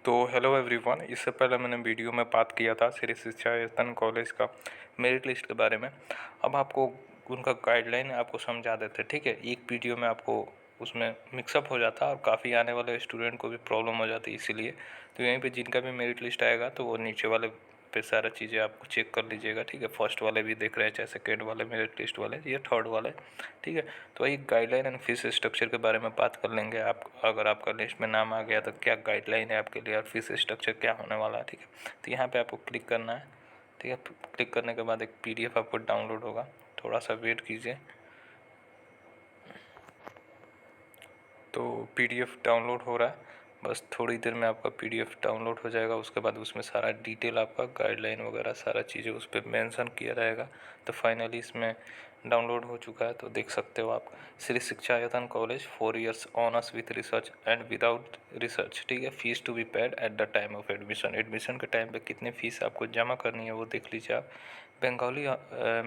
तो hello everyone, इससे पहले मैंने वीडियो में बात किया था श्री शिक्षा यतन कॉलेज का मेरिट लिस्ट के बारे में। अब आपको उनका गाइडलाइन आपको समझा देते, ठीक है। एक वीडियो में आपको उसमें मिक्सअप हो जाता और काफ़ी आने वाले स्टूडेंट को भी प्रॉब्लम हो जाती, इसीलिए तो यहीं पे जिनका भी मेरिट लिस्ट आएगा तो वो नीचे वाले पे सारा चीज़ें आपको चेक कर लीजिएगा, ठीक है। फर्स्ट वाले भी देख रहे हैं, चाहे सेकेंड वाले मेरिट लिस्ट वाले, ये थर्ड वाले, ठीक है। तो वही गाइडलाइन एंड फीस स्ट्रक्चर के बारे में बात कर लेंगे। आप अगर आपका लिस्ट में नाम आ गया तो क्या गाइडलाइन है आपके लिए और फीस स्ट्रक्चर क्या होने वाला है, ठीक है। तो यहाँ पे आपको क्लिक करना है, ठीक है। क्लिक करने के बाद एक PDF आपको डाउनलोड होगा, थोड़ा सा वेट कीजिए। तो PDF डाउनलोड हो रहा है, बस थोड़ी देर में आपका PDF डाउनलोड हो जाएगा। उसके बाद उसमें सारा डिटेल आपका गाइडलाइन वगैरह सारा चीज़ें उस पर मेंशन किया रहेगा। तो फाइनली इसमें डाउनलोड हो चुका है, तो देख सकते हो आप। Shri Shikshayatan college 4 years honours with research and without research, ठीक है। Fees to be paid at the time of admission. Admission के टाइम पे कितनी फ़ीस आपको जमा करनी है वो देख लीजिए आप। बंगाली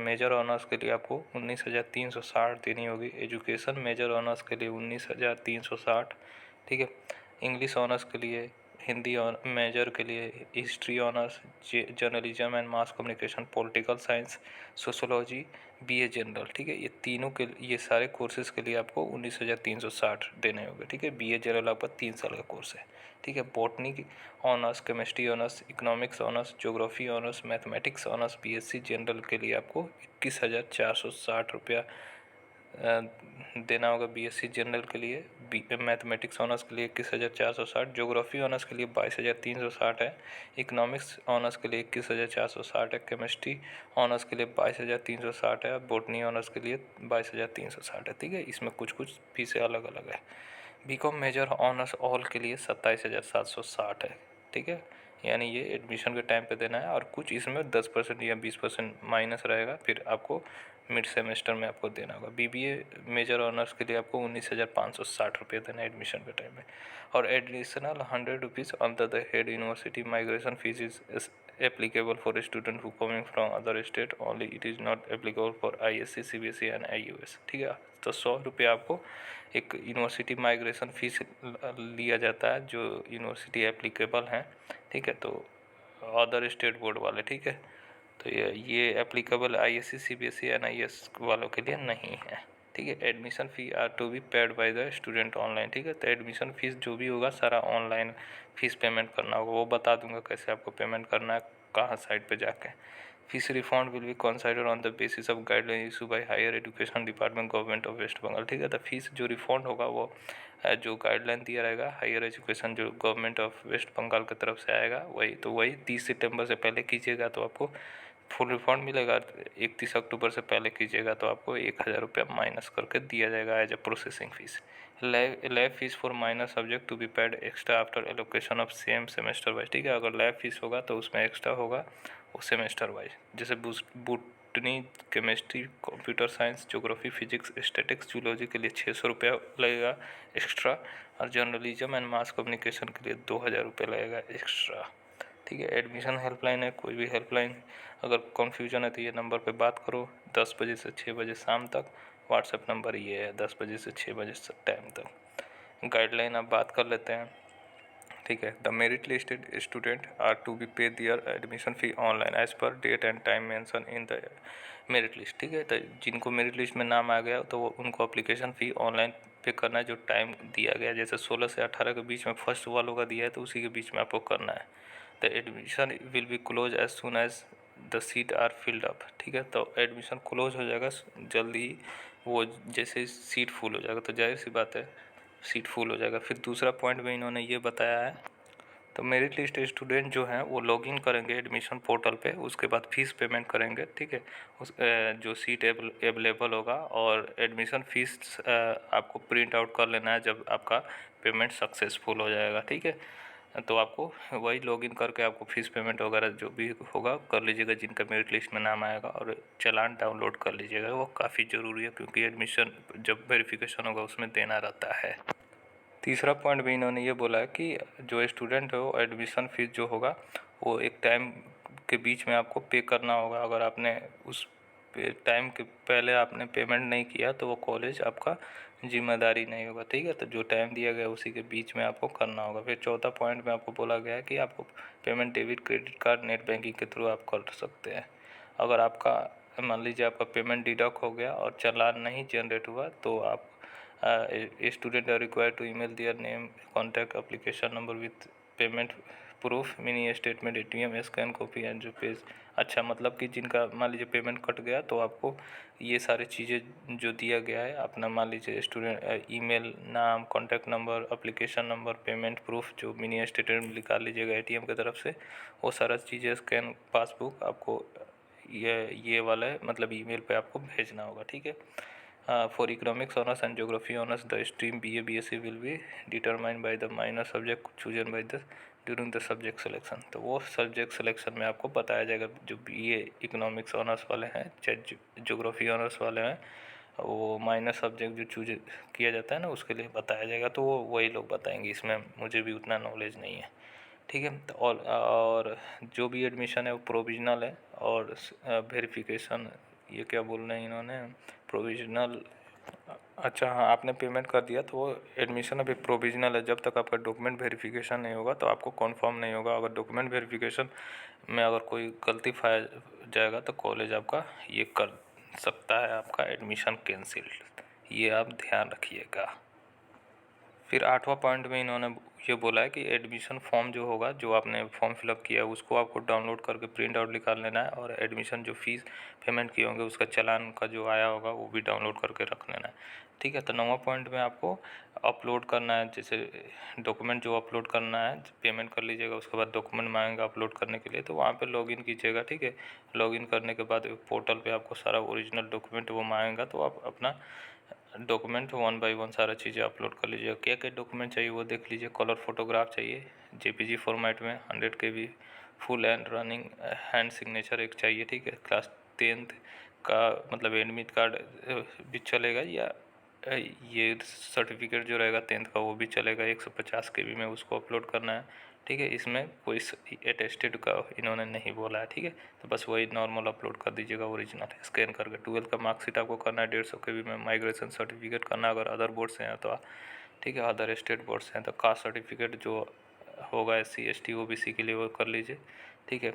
मेजर ऑनर्स के लिए आपको 19,360 देनी होगी। एजुकेशन मेजर ऑनर्स के लिए 19,360, ठीक है। इंग्लिश ऑनर्स के लिए, हिंदी मेजर के लिए, history honours, journalism and mass communication, political science, sociology, BA general, ठीक है। ये तीनों के, ये सारे कोर्सेज़ के लिए आपको 19,360 देने होंगे, ठीक है। BA जनरल आपका 3 साल का कोर्स है, ठीक है। Botany honours, chemistry honours, economics honours, geography honours, mathematics honours, BSc general के लिए आपको 21,460 रुपया देना होगा। BSc जनरल के लिए, मैथमेटिक्स ऑनर्स के लिए 21,460, ज्योग्राफी ऑनर्स के लिए 22,360 है, इकोनॉमिक्स ऑनर्स के लिए 21,460 है, केमिस्ट्री ऑनर्स के लिए 22,360 है, बॉटनी ऑनर्स के लिए 22,360 है, ठीक है। इसमें कुछ कुछ फीसें अलग अलग है। BCom मेजर ऑनर्स ऑल के लिए 27,760 है, ठीक है। यानी ये एडमिशन के टाइम पे देना है, और कुछ इसमें 10% या 20% माइनस रहेगा, फिर आपको मिड सेमेस्टर में आपको देना होगा। BBA मेजर ऑनर्स के लिए आपको 19,560 रुपये देना है एडमिशन के टाइम में। और additional 100 rupees under the head university migration fees is applicable for student who coming from other state only, it is not applicable for ISC, CBSE and IUS, ठीक है। तो 100 रुपये आपको एक यूनिवर्सिटी माइग्रेशन फीस लिया जाता है, जो यूनिवर्सिटी एप्लीकेबल हैं, ठीक है। तो अदर स्टेट बोर्ड वाले, ठीक है। तो ये एप्लीकेबल ISC, CBSE, NIS वालों के लिए नहीं है, ठीक है। Admission fee are to be paid by the student online, ठीक है। तो एडमिशन फ़ीस जो भी होगा सारा ऑनलाइन फ़ीस पेमेंट करना होगा, वो बता दूंगा कैसे आपको पेमेंट करना है, कहाँ साइट पे जाके। Fees refund will be consider on the basis of guideline issue by higher education department government of West Bengal, ठीक है। तो फीस जो रिफंड होगा वो जो गाइडलाइन दिया रहेगा हायर एजुकेशन जो गवर्नमेंट ऑफ वेस्ट बंगाल की तरफ से आएगा, वही 30 सितंबर से पहले कीजिएगा तो आपको फुल रिफंड मिलेगा। 31 अक्टूबर से पहले कीजिएगा तो आपको 1,000 रुपया माइनस करके दिया जाएगा as a processing fees. Lab fees for minor subject to be paid extra after allocation of same semester wise, ठीक है। अगर लैब फीस होगा तो उसमें एक्स्ट्रा होगा वो सेमेस्टर वाइज, जैसे botany, chemistry, computer science, geography, physics, statics, zoology के लिए 600 रुपया लगेगा एक्स्ट्रा, और जर्नलिज्म एंड मास कम्युनिकेशन के लिए 2,000 रुपये लगेगा एक्स्ट्रा, ठीक है। एडमिशन हेल्पलाइन है, कोई भी हेल्पलाइन अगर कन्फ्यूजन है तो ये नंबर पे बात करो 10 बजे से 6 बजे शाम तक। व्हाट्सएप नंबर ये है, 10 बजे से 6 बजे टाइम तक। गाइडलाइन आप बात कर लेते हैं, ठीक है। The merit listed student are to be pay their admission fee online as per date and time mention in the merit list, ठीक है। तो जिनको मेरिट लिस्ट में नाम आ गया तो वो उनको अप्लीकेशन फ़ी ऑनलाइन पे करना है, जो टाइम दिया गया, जैसे 16 से 18 के बीच में फर्स्ट वालों का दिया है तो उसी के बीच में आपको करना है। The admission will be close as soon as the seat are filled up, ठीक है। तो एडमिशन क्लोज हो जाएगा जल्दी ही, वो जैसे सीट फुल हो जाएगा तो जाहिर सी बात है सीट फुल हो जाएगा। फिर दूसरा पॉइंट में इन्होंने ये बताया है, तो मेरिट लिस्ट स्टूडेंट जो हैं वो लॉगिन करेंगे एडमिशन पोर्टल पे, उसके बाद फीस पेमेंट करेंगे, ठीक है। जो सीट अवेलेबल होगा, और एडमिशन फीस आपको प्रिंट आउट कर लेना है जब आपका पेमेंट सक्सेसफुल हो जाएगा, ठीक है। तो आपको वही लॉगिन करके आपको फीस पेमेंट वगैरह जो भी होगा कर लीजिएगा, जिनका मेरिट लिस्ट में नाम आएगा, और चालान डाउनलोड कर लीजिएगा, वो काफ़ी ज़रूरी है क्योंकि एडमिशन जब वेरिफिकेशन होगा उसमें देना रहता है। तीसरा पॉइंट भी इन्होंने ये बोला है कि जो स्टूडेंट है वो एडमिशन फ़ीस जो होगा वो एक टाइम के बीच में आपको पे करना होगा। अगर आपने उस टाइम के पहले आपने पेमेंट नहीं किया तो वो कॉलेज आपका जिम्मेदारी नहीं होगा, ठीक है। तो जो टाइम दिया गया उसी के बीच में आपको करना होगा। फिर चौथा पॉइंट में आपको बोला गया है कि आपको payment debit credit card net banking के थ्रू आप कर सकते हैं। अगर आपका मान लीजिए आपका पेमेंट डिडक्ट हो गया और चालान नहीं जनरेट हुआ तो आप student are required to email their name contact application number with payment proof mini statement ATM scan copy and जो पेज। अच्छा, मतलब कि जिनका मान लीजिए पेमेंट कट गया तो आपको ये सारी चीज़ें जो दिया गया है अपना मान लीजिए स्टूडेंट ईमेल, नाम, contact number, application number, payment proof जो मिनी स्टेटमेंट निकाल लीजिएगा एटीएम की तरफ से, वो सारा चीज़ें स्कैन पासबुक आपको ये वाला है मतलब ईमेल पे आपको भेजना होगा, ठीक है। For economics honours and geography honours the stream BA BSc will be determined by the minor subject chosen by the during the subject selection. तो वो सब्जेक्ट सिलेक्शन में आपको बताया जाएगा। जो BA इकोनॉमिक्स ऑनर्स वाले हैं चाहे ज्योग्राफी ऑनर्स वाले हैं, वो माइनर सब्जेक्ट जो चूज किया जाता है ना उसके लिए बताया जाएगा। तो वो वही लोग बताएंगे, इसमें मुझे भी उतना नॉलेज नहीं है, ठीक है। तो और जो भी एडमिशन है वो प्रोविजनल है और वेरिफिकेशन, ये क्या बोल रहे हैं इन्होंने, प्रोविजनल। अच्छा हाँ, आपने पेमेंट कर दिया तो वो एडमिशन अभी प्रोविजनल है। जब तक आपका डॉक्यूमेंट वेरिफिकेशन नहीं होगा तो आपको कन्फर्म नहीं होगा। अगर डॉक्यूमेंट वेरिफिकेशन में अगर कोई गलती पाया जाएगा तो कॉलेज आपका ये कर सकता है आपका एडमिशन कैंसिल। ये आप ध्यान रखिएगा। फिर 8वां पॉइंट में इन्होंने ये बोला है कि एडमिशन फॉर्म जो होगा, जो आपने फॉर्म फिलअप किया है उसको आपको डाउनलोड करके प्रिंट आउट निकाल लेना है और एडमिशन जो फ़ीस पेमेंट किए होंगे उसका चालान का जो आया होगा वो भी डाउनलोड करके रख लेना है, ठीक है। तो 9वां पॉइंट में आपको अपलोड करना है, जैसे डॉक्यूमेंट जो अपलोड करना है, पेमेंट कर लीजिएगा उसके बाद डॉक्यूमेंट मांगेगा अपलोड करने के लिए, तो वहाँ पर लॉगिन कीजिएगा, ठीक है। लॉगिन करने के बाद पोर्टल पर आपको सारा ओरिजिनल डॉक्यूमेंट वो मांगेगा तो आप अपना डॉक्यूमेंट 1 बाय 1 सारा चीज़ें अपलोड कर लीजिए। क्या क्या डॉक्यूमेंट चाहिए वो देख लीजिए। कलर फोटोग्राफ चाहिए JPG फॉर्मेट में 100 KB, full and running hand signature एक चाहिए, ठीक है। क्लास 10th का मतलब एडमिट कार्ड भी चलेगा या ये सर्टिफिकेट जो रहेगा 10th का वो भी चलेगा। 150 KB में उसको अपलोड करना है, ठीक है। इसमें कोई अटेस्टेड का इन्होंने नहीं बोला है, ठीक है। तो बस वही नॉर्मल अपलोड कर दीजिएगा ओरिजिनल स्कैन करके। 12th का मार्कशीट आपको करना है 150 KB में। माइग्रेशन सर्टिफिकेट करना है अगर अदर बोर्ड से हैं तो, ठीक है। अदर स्टेट बोर्ड से हैं तो कास्ट सर्टिफिकेट जो होगा SC ST OBC के लिए वो कर लीजिए, ठीक है।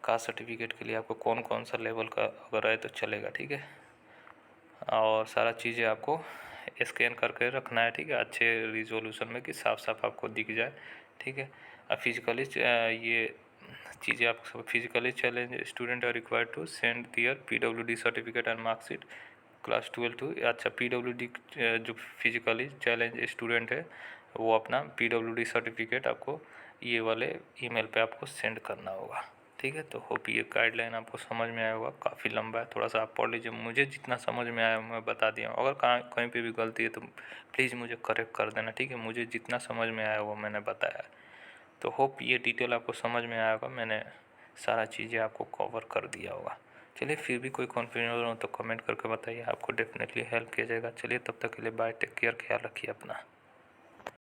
कास्ट सर्टिफिकेट के लिए आपको कौन कौन सा लेवल का अगर है तो चलेगा, ठीक है। और सारा चीज़ें आपको स्कैन करके रखना है, ठीक है, अच्छे रिजोल्यूशन में कि साफ साफ आपको दिख जाए, ठीक है। फिजिकली ये चीज़ें आप physically challenge student are required to send their PWD certificate and marksheet class 12 two. अच्छा, PWD जो फिजिकली चैलेंज स्टूडेंट है वो अपना PWD सर्टिफिकेट आपको ये वाले ईमेल पे आपको सेंड करना होगा, ठीक है। तो होप ये गाइडलाइन आपको समझ में आया होगा। काफ़ी लंबा है, थोड़ा सा आप पढ़ लीजिए। मुझे जितना समझ में आया मैं बता दिया हूँ। अगर कहाँ कहीं पे भी गलती है तो प्लीज़ मुझे करेक्ट कर देना, ठीक है। मुझे जितना समझ में आया वो मैंने बताया। तो होप ये डिटेल आपको समझ में आया होगा। मैंने सारा चीज़ें आपको कवर कर दिया होगा। चलिए, फिर भी कोई कन्फ्यूजन हो तो कमेंट करके बताइए, आपको डेफिनेटली हेल्प किया जाएगा। चलिए, तब तक के लिए बाय, टेक केयर, ख्याल रखिए अपना।